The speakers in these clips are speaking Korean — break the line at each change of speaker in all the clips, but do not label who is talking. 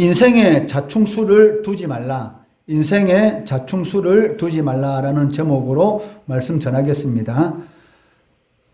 인생에 자충수를 두지 말라. 인생에 자충수를 두지 말라라는 제목으로 말씀 전하겠습니다.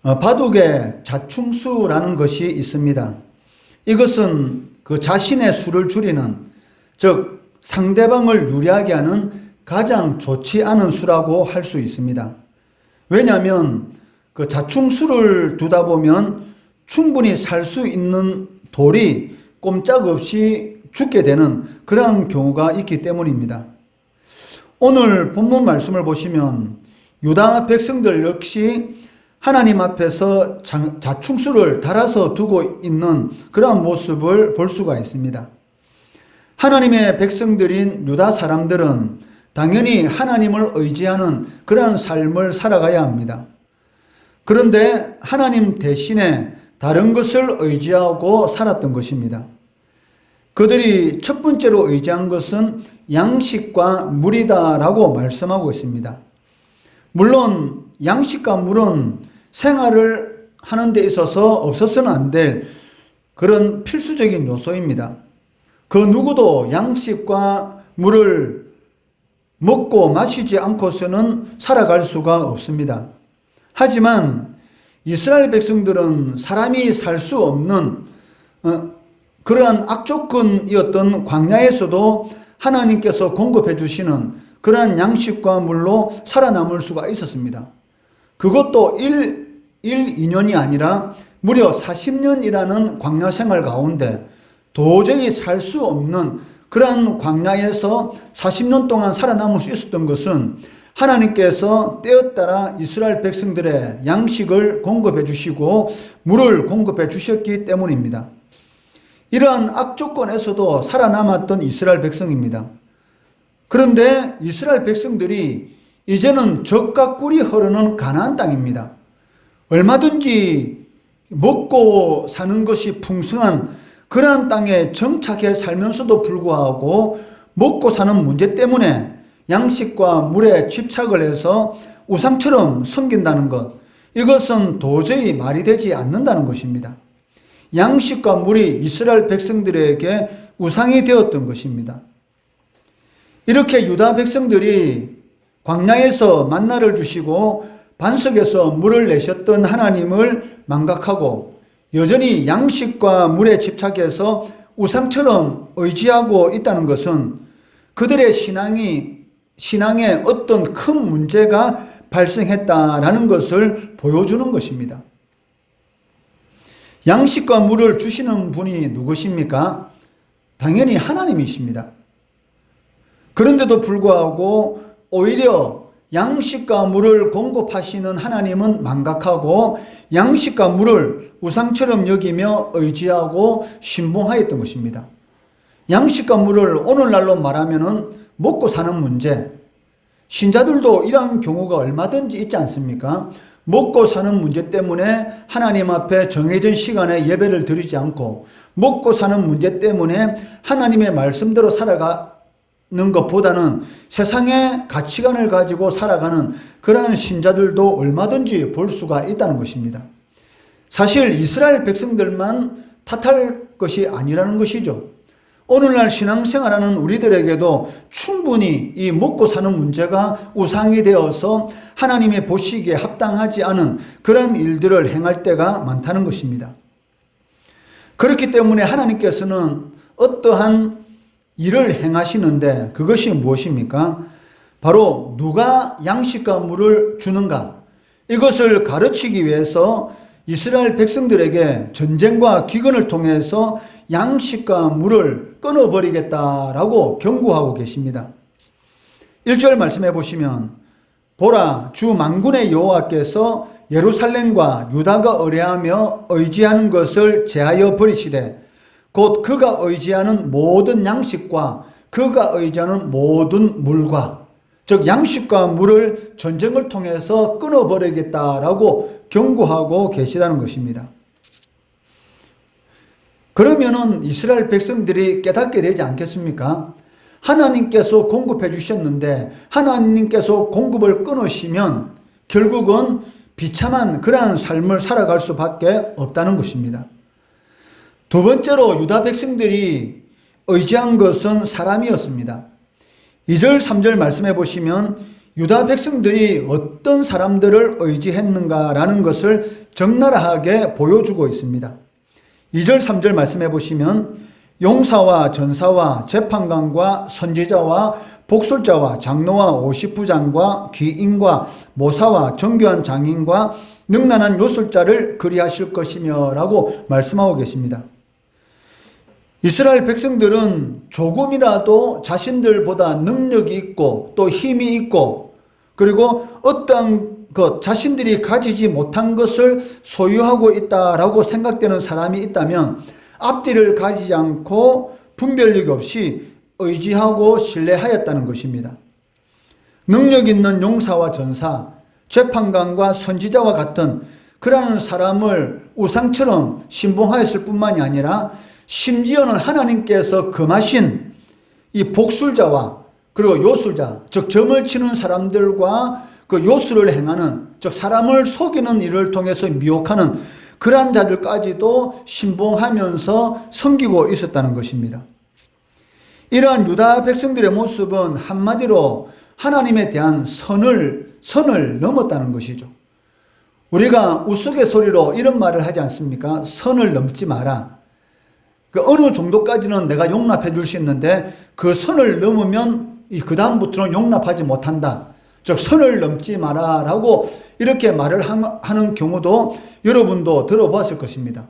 바둑에 자충수라는 것이 있습니다. 이것은 그 자신의 수를 줄이는, 즉 상대방을 유리하게 하는 가장 좋지 않은 수라고 할 수 있습니다. 왜냐하면 그 자충수를 두다 보면 충분히 살 수 있는 돌이 꼼짝없이 죽게 되는 그러한 경우가 있기 때문입니다. 오늘 본문 말씀을 보시면 유다 백성들 역시 하나님 앞에서 자충수를 달아서 두고 있는 그러한 모습을 볼 수가 있습니다. 하나님의 백성들인 유다 사람들은 당연히 하나님을 의지하는 그러한 삶을 살아가야 합니다. 그런데 하나님 대신에 다른 것을 의지하고 살았던 것입니다. 그들이 첫 번째로 의지한 것은 양식과 물이다라고 말씀하고 있습니다. 물론 양식과 물은 생활을 하는 데 있어서 없어서는 안 될 그런 필수적인 요소입니다. 그 누구도 양식과 물을 먹고 마시지 않고서는 살아갈 수가 없습니다. 하지만 이스라엘 백성들은 사람이 살 수 없는 그러한 악조건이었던 광야에서도 하나님께서 공급해 주시는 그러한 양식과 물로 살아남을 수가 있었습니다. 그것도 2년이 아니라 무려 40년이라는 광야 생활 가운데 도저히 살 수 없는 그러한 광야에서 40년 동안 살아남을 수 있었던 것은 하나님께서 때에 따라 이스라엘 백성들의 양식을 공급해 주시고 물을 공급해 주셨기 때문입니다. 이러한 악조건에서도 살아남았던 이스라엘 백성입니다. 그런데 이스라엘 백성들이 이제는 젖과 꿀이 흐르는 가나안 땅입니다. 얼마든지 먹고 사는 것이 풍성한 그러한 땅에 정착해 살면서도 불구하고 먹고 사는 문제 때문에 양식과 물에 집착을 해서 우상처럼 섬긴다는 것, 이것은 도저히 말이 되지 않는다는 것입니다. 양식과 물이 이스라엘 백성들에게 우상이 되었던 것입니다. 이렇게 유다 백성들이 광야에서 만나를 주시고 반석에서 물을 내셨던 하나님을 망각하고 여전히 양식과 물에 집착해서 우상처럼 의지하고 있다는 것은 그들의 신앙에 어떤 큰 문제가 발생했다라는 것을 보여주는 것입니다. 양식과 물을 주시는 분이 누구십니까? 당연히 하나님이십니다. 그런데도 불구하고 오히려 양식과 물을 공급하시는 하나님은 망각하고 양식과 물을 우상처럼 여기며 의지하고 신봉하였던 것입니다. 양식과 물을 오늘날로 말하면 먹고 사는 문제, 신자들도 이러한 경우가 얼마든지 있지 않습니까? 먹고 사는 문제 때문에 하나님 앞에 정해진 시간에 예배를 드리지 않고 먹고 사는 문제 때문에 하나님의 말씀대로 살아가는 것보다는 세상의 가치관을 가지고 살아가는 그러한 신자들도 얼마든지 볼 수가 있다는 것입니다. 사실 이스라엘 백성들만 탓할 것이 아니라는 것이죠. 오늘날 신앙생활하는 우리들에게도 충분히 이 먹고 사는 문제가 우상이 되어서 하나님의 보시기에 합당하지 않은 그런 일들을 행할 때가 많다는 것입니다. 그렇기 때문에 하나님께서는 어떠한 일을 행하시는데 그것이 무엇입니까? 바로 누가 양식과 물을 주는가? 이것을 가르치기 위해서 이스라엘 백성들에게 전쟁과 기근을 통해서 양식과 물을 끊어버리겠다라고 경고하고 계십니다. 1절 말씀해 보시면 보라, 주 만군의 여호와께서 예루살렘과 유다가 의뢰하며 의지하는 것을 제하여 버리시되 곧 그가 의지하는 모든 양식과 그가 의지하는 모든 물과, 즉 양식과 물을 전쟁을 통해서 끊어버리겠다라고 경고하고 계시다는 것입니다. 그러면은 이스라엘 백성들이 깨닫게 되지 않겠습니까? 하나님께서 공급해 주셨는데 하나님께서 공급을 끊으시면 결국은 비참한 그러한 삶을 살아갈 수밖에 없다는 것입니다. 두 번째로 유다 백성들이 의지한 것은 사람이었습니다. 2절 3절 말씀해 보시면 유다 백성들이 어떤 사람들을 의지했는가라는 것을 적나라하게 보여주고 있습니다. 2절 3절 말씀해 보시면 용사와 전사와 재판관과 선지자와 복술자와 장로와 오십부장과 귀인과 모사와 정교한 장인과 능란한 요술자를 그리하실 것이며 라고 말씀하고 계십니다. 이스라엘 백성들은 조금이라도 자신들보다 능력이 있고 또 힘이 있고 그리고 어떠한 것 자신들이 가지지 못한 것을 소유하고 있다라고 생각되는 사람이 있다면 앞뒤를 가지지 않고 분별력 없이 의지하고 신뢰하였다는 것입니다. 능력 있는 용사와 전사, 재판관과 선지자와 같은 그러한 사람을 우상처럼 신봉하였을 뿐만이 아니라 심지어는 하나님께서 금하신 이 복술자와 그리고 요술자, 즉 점을 치는 사람들과 그 요술을 행하는, 즉 사람을 속이는 일을 통해서 미혹하는 그러한 자들까지도 신봉하면서 섬기고 있었다는 것입니다. 이러한 유다 백성들의 모습은 한마디로 하나님에 대한 선을 넘었다는 것이죠. 우리가 우스갯소리로 이런 말을 하지 않습니까? 선을 넘지 마라. 그 어느 정도까지는 내가 용납해 줄 수 있는데 그 선을 넘으면 그 다음부터는 용납하지 못한다. 즉 선을 넘지 마라 라고 이렇게 말을 하는 경우도 여러분도 들어보았을 것입니다.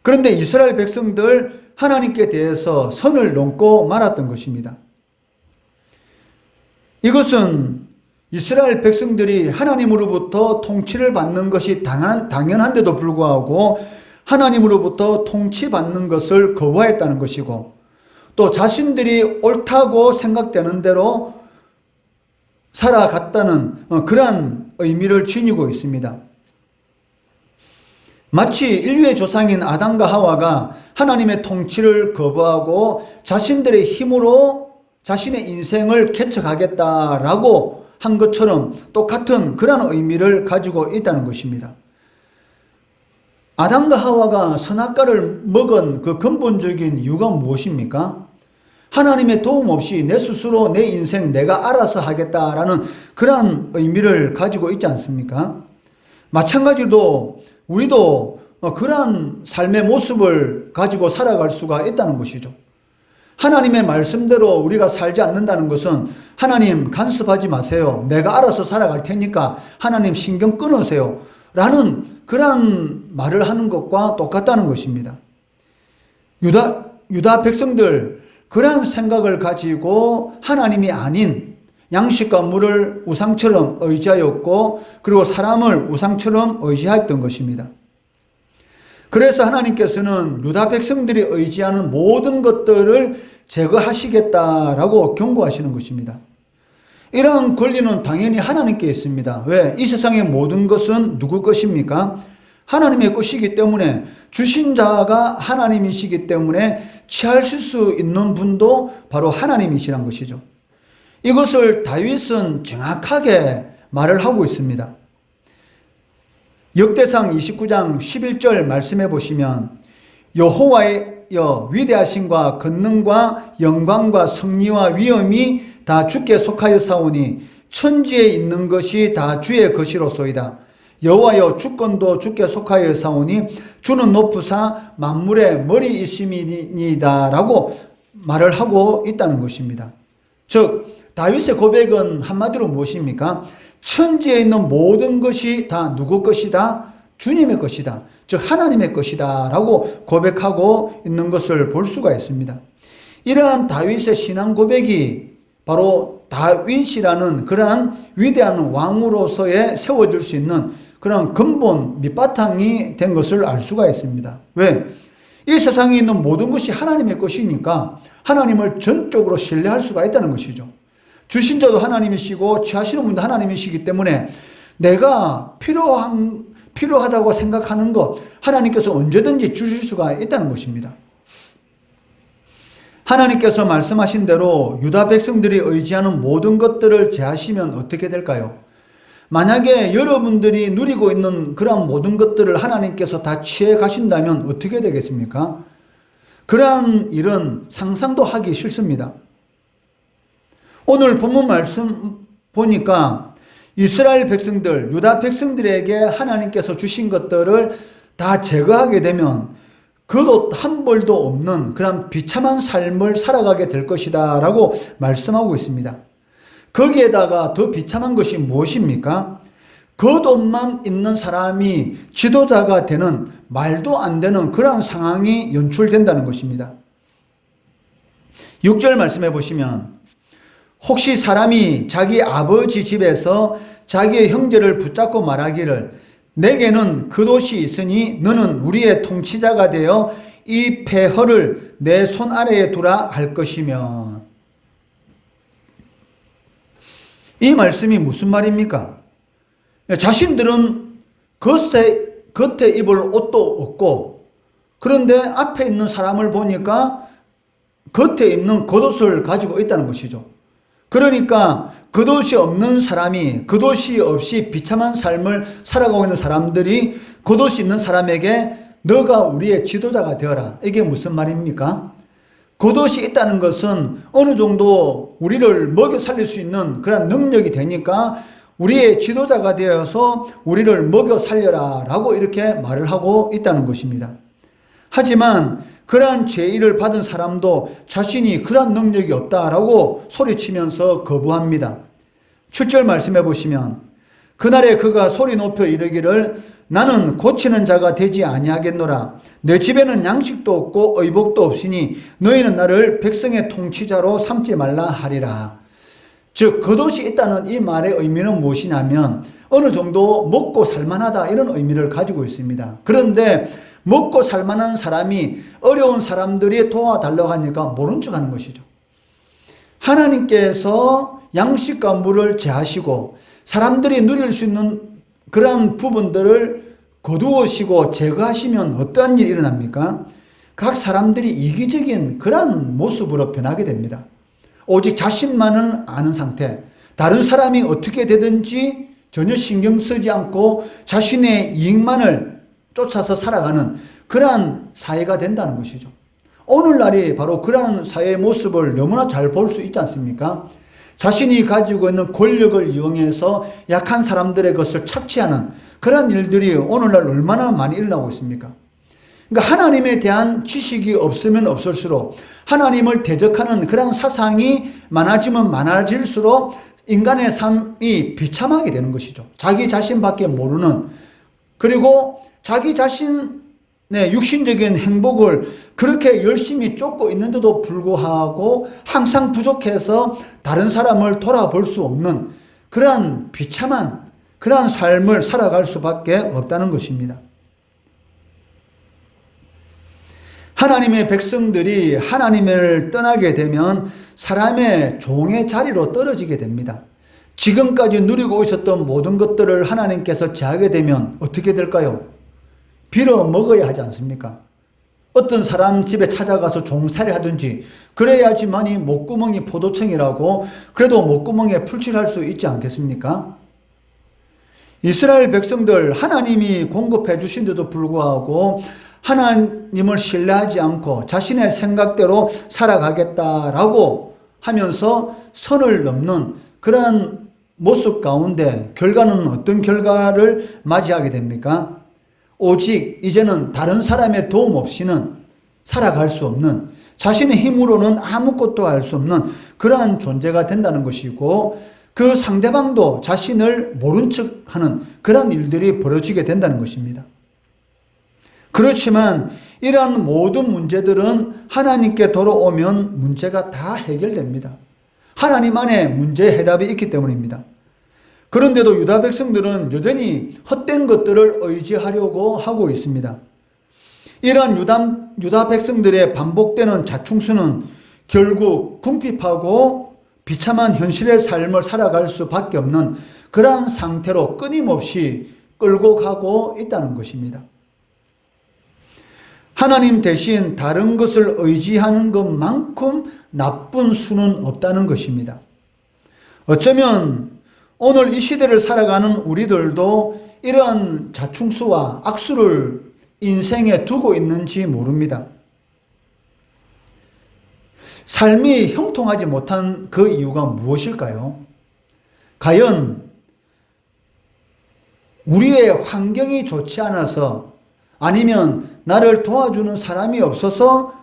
그런데 이스라엘 백성들 하나님께 대해서 선을 넘고 말았던 것입니다. 이것은 이스라엘 백성들이 하나님으로부터 통치를 받는 것이 당연한데도 불구하고 하나님으로부터 통치받는 것을 거부했다는 것이고 또 자신들이 옳다고 생각되는 대로 살아갔다는 그러한 의미를 지니고 있습니다. 마치 인류의 조상인 아담과 하와가 하나님의 통치를 거부하고 자신들의 힘으로 자신의 인생을 개척하겠다라고 한 것처럼 똑같은 그런 의미를 가지고 있다는 것입니다. 아담과 하와가 선악과를 먹은 그 근본적인 이유가 무엇입니까? 하나님의 도움 없이 내 스스로 내 인생 내가 알아서 하겠다라는 그런 의미를 가지고 있지 않습니까? 마찬가지로 우리도 그러한 삶의 모습을 가지고 살아갈 수가 있다는 것이죠. 하나님의 말씀대로 우리가 살지 않는다는 것은 하나님 간섭하지 마세요. 내가 알아서 살아갈 테니까 하나님 신경 끊으세요. 라는 그러한 말을 하는 것과 똑같다는 것입니다. 유다 백성들 그러한 생각을 가지고 하나님이 아닌 양식과 물을 우상처럼 의지하였고 그리고 사람을 우상처럼 의지하였던 것입니다. 그래서 하나님께서는 유다 백성들이 의지하는 모든 것들을 제거하시겠다라고 경고하시는 것입니다. 이러한 권리는 당연히 하나님께 있습니다. 왜? 이 세상의 모든 것은 누구 것입니까? 하나님의 것이기 때문에 주신 자가 하나님이시기 때문에 취하실 수 있는 분도 바로 하나님이시란 것이죠. 이것을 다윗은 정확하게 말을 하고 있습니다. 역대상 29장 11절 말씀해 보시면 여호와여 위대하심과 권능과 영광과 승리와 위엄이 다 주께 속하여 사오니 천지에 있는 것이 다 주의 것이로소이다. 여호와여 주권도 주께 속하여 사오니 주는 높으사 만물의 머리이심이니이다 라고 말을 하고 있다는 것입니다. 즉 다윗의 고백은 한마디로 무엇입니까? 천지에 있는 모든 것이 다 누구 것이다? 주님의 것이다. 즉 하나님의 것이다 라고 고백하고 있는 것을 볼 수가 있습니다. 이러한 다윗의 신앙 고백이 바로 다윗이라는 그러한 위대한 왕으로서의 세워질 수 있는 그런 근본 밑바탕이 된 것을 알 수가 있습니다. 왜? 이 세상에 있는 모든 것이 하나님의 것이니까 하나님을 전적으로 신뢰할 수가 있다는 것이죠. 주신 자도 하나님이시고 취하시는 분도 하나님이시기 때문에 내가 필요하다고 생각하는 것 하나님께서 언제든지 주실 수가 있다는 것입니다. 하나님께서 말씀하신 대로 유다 백성들이 의지하는 모든 것들을 제하시면 어떻게 될까요? 만약에 여러분들이 누리고 있는 그런 모든 것들을 하나님께서 다 취해 가신다면 어떻게 되겠습니까? 그러한 일은 상상도 하기 싫습니다. 오늘 본문 말씀 보니까 이스라엘 백성들, 유다 백성들에게 하나님께서 주신 것들을 다 제거하게 되면 그도 한 벌도 없는 그런 비참한 삶을 살아가게 될 것이다 라고 말씀하고 있습니다. 거기에다가 더 비참한 것이 무엇입니까? 겉옷만 있는 사람이 지도자가 되는 말도 안 되는 그러한 상황이 연출된다는 것입니다. 6절 말씀해 보시면 혹시 사람이 자기 아버지 집에서 자기의 형제를 붙잡고 말하기를 내게는 겉옷이 있으니 너는 우리의 통치자가 되어 이 폐허를 내 손 아래에 두라 할 것이면, 이 말씀이 무슨 말입니까? 자신들은 겉에 입을 옷도 없고, 그런데 앞에 있는 사람을 보니까 겉에 입는 겉옷을 가지고 있다는 것이죠. 그러니까 겉옷이 없는 사람이, 겉옷이 없이 비참한 삶을 살아가고 있는 사람들이 겉옷이 있는 사람에게 너가 우리의 지도자가 되어라. 이게 무슨 말입니까? 겉옷이 있다는 것은 어느 정도 우리를 먹여 살릴 수 있는 그런 능력이 되니까 우리의 지도자가 되어서 우리를 먹여 살려라 라고 이렇게 말을 하고 있다는 것입니다. 하지만 그러한 제의를 받은 사람도 자신이 그러한 능력이 없다라고 소리치면서 거부합니다. 7절 말씀해 보시면 그날에 그가 소리 높여 이르기를 나는 고치는 자가 되지 아니하겠노라. 내 집에는 양식도 없고 의복도 없으니 너희는 나를 백성의 통치자로 삼지 말라 하리라. 즉 겉옷이 있다는 이 말의 의미는 무엇이냐면 어느 정도 먹고 살만하다 이런 의미를 가지고 있습니다. 그런데 먹고 살만한 사람이 어려운 사람들이 도와달라고 하니까 모른 척하는 것이죠. 하나님께서 양식과 물을 제하시고 사람들이 누릴 수 있는 그러한 부분들을 거두시고 제거하시면 어떠한 일이 일어납니까? 각 사람들이 이기적인 그러한 모습으로 변하게 됩니다. 오직 자신만은 아는 상태, 다른 사람이 어떻게 되든지 전혀 신경 쓰지 않고 자신의 이익만을 쫓아서 살아가는 그러한 사회가 된다는 것이죠. 오늘날이 바로 그러한 사회의 모습을 너무나 잘 볼 수 있지 않습니까? 자신이 가지고 있는 권력을 이용해서 약한 사람들의 것을 착취하는 그러한 일들이 오늘날 얼마나 많이 일어나고 있습니까? 그러니까 하나님에 대한 지식이 없으면 없을수록 하나님을 대적하는 그런 사상이 많아지면 많아질수록 인간의 삶이 비참하게 되는 것이죠. 자기 자신밖에 모르는, 그리고 자기 자신의 육신적인 행복을 그렇게 열심히 쫓고 있는데도 불구하고 항상 부족해서 다른 사람을 돌아볼 수 없는 그러한 비참한 그러한 삶을 살아갈 수밖에 없다는 것입니다. 하나님의 백성들이 하나님을 떠나게 되면 사람의 종의 자리로 떨어지게 됩니다. 지금까지 누리고 있었던 모든 것들을 하나님께서 제하게 되면 어떻게 될까요? 빌어 먹어야 하지 않습니까? 어떤 사람 집에 찾아가서 종살이 하든지 그래야지만이 목구멍이 포도청이라고 그래도 목구멍에 풀칠할 수 있지 않겠습니까? 이스라엘 백성들 하나님이 공급해 주신데도 불구하고 하나님을 신뢰하지 않고 자신의 생각대로 살아가겠다라고 하면서 선을 넘는 그러한 모습 가운데 결과는 어떤 결과를 맞이하게 됩니까? 오직 이제는 다른 사람의 도움 없이는 살아갈 수 없는, 자신의 힘으로는 아무것도 할 수 없는 그러한 존재가 된다는 것이고, 그 상대방도 자신을 모른 척하는 그러한 일들이 벌어지게 된다는 것입니다. 그렇지만 이러한 모든 문제들은 하나님께 돌아오면 문제가 다 해결됩니다. 하나님 안에 문제의 해답이 있기 때문입니다. 그런데도 유다 백성들은 여전히 헛된 것들을 의지하려고 하고 있습니다. 이러한 유다 백성들의 반복되는 자충수는 결국 궁핍하고 비참한 현실의 삶을 살아갈 수밖에 없는 그러한 상태로 끊임없이 끌고 가고 있다는 것입니다. 하나님 대신 다른 것을 의지하는 것만큼 나쁜 수는 없다는 것입니다. 어쩌면 오늘 이 시대를 살아가는 우리들도 이러한 자충수와 악수를 인생에 두고 있는지 모릅니다. 삶이 형통하지 못한 그 이유가 무엇일까요? 과연 우리의 환경이 좋지 않아서, 아니면 나를 도와주는 사람이 없어서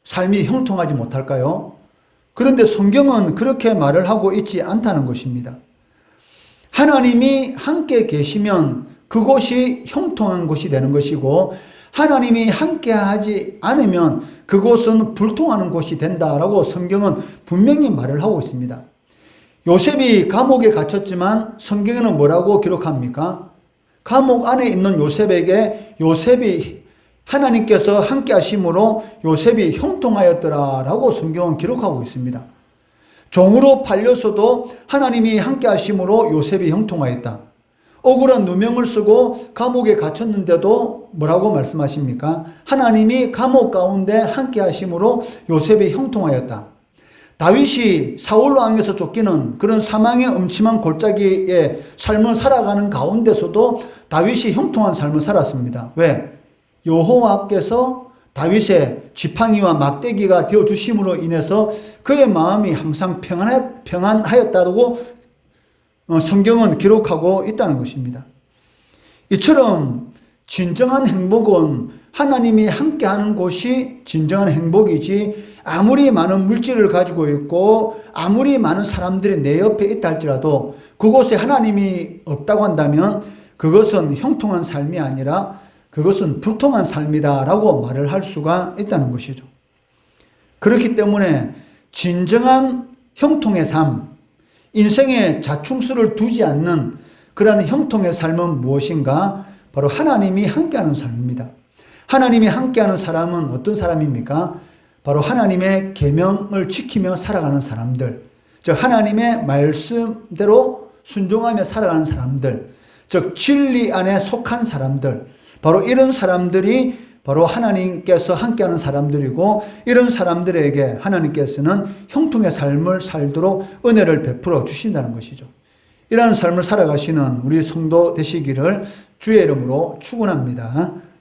삶이 형통하지 못할까요? 그런데 성경은 그렇게 말을 하고 있지 않다는 것입니다. 하나님이 함께 계시면 그곳이 형통한 곳이 되는 것이고, 하나님이 함께하지 않으면 그곳은 불통하는 곳이 된다라고 성경은 분명히 말을 하고 있습니다. 요셉이 감옥에 갇혔지만 성경에는 뭐라고 기록합니까? 감옥 안에 있는 요셉에게 하나님께서 함께 하심으로 요셉이 형통하였더라라고 성경은 기록하고 있습니다. 종으로 팔려서도 하나님이 함께 하심으로 요셉이 형통하였다. 억울한 누명을 쓰고 감옥에 갇혔는데도 뭐라고 말씀하십니까? 하나님이 감옥 가운데 함께 하심으로 요셉이 형통하였다. 다윗이 사울 왕에서 쫓기는 그런 사망의 음침한 골짜기의 삶을 살아가는 가운데서도 다윗이 형통한 삶을 살았습니다. 왜? 여호와께서 다윗의 지팡이와 막대기가 되어주심으로 인해서 그의 마음이 항상 평안하였다고 성경은 기록하고 있다는 것입니다. 이처럼 진정한 행복은 하나님이 함께하는 곳이 진정한 행복이지, 아무리 많은 물질을 가지고 있고 아무리 많은 사람들이 내 옆에 있다 할지라도 그곳에 하나님이 없다고 한다면 그것은 형통한 삶이 아니라 그것은 불통한 삶이다라고 말을 할 수가 있다는 것이죠. 그렇기 때문에 진정한 형통의 삶, 인생에 자충수를 두지 않는 그러한 형통의 삶은 무엇인가? 바로 하나님이 함께하는 삶입니다. 하나님이 함께하는 사람은 어떤 사람입니까? 바로 하나님의 계명을 지키며 살아가는 사람들, 즉 하나님의 말씀대로 순종하며 살아가는 사람들, 즉 진리 안에 속한 사람들, 바로 이런 사람들이 바로 하나님께서 함께하는 사람들이고, 이런 사람들에게 하나님께서는 형통의 삶을 살도록 은혜를 베풀어 주신다는 것이죠. 이러한 삶을 살아가시는 우리 성도 되시기를 주의 이름으로 축원합니다.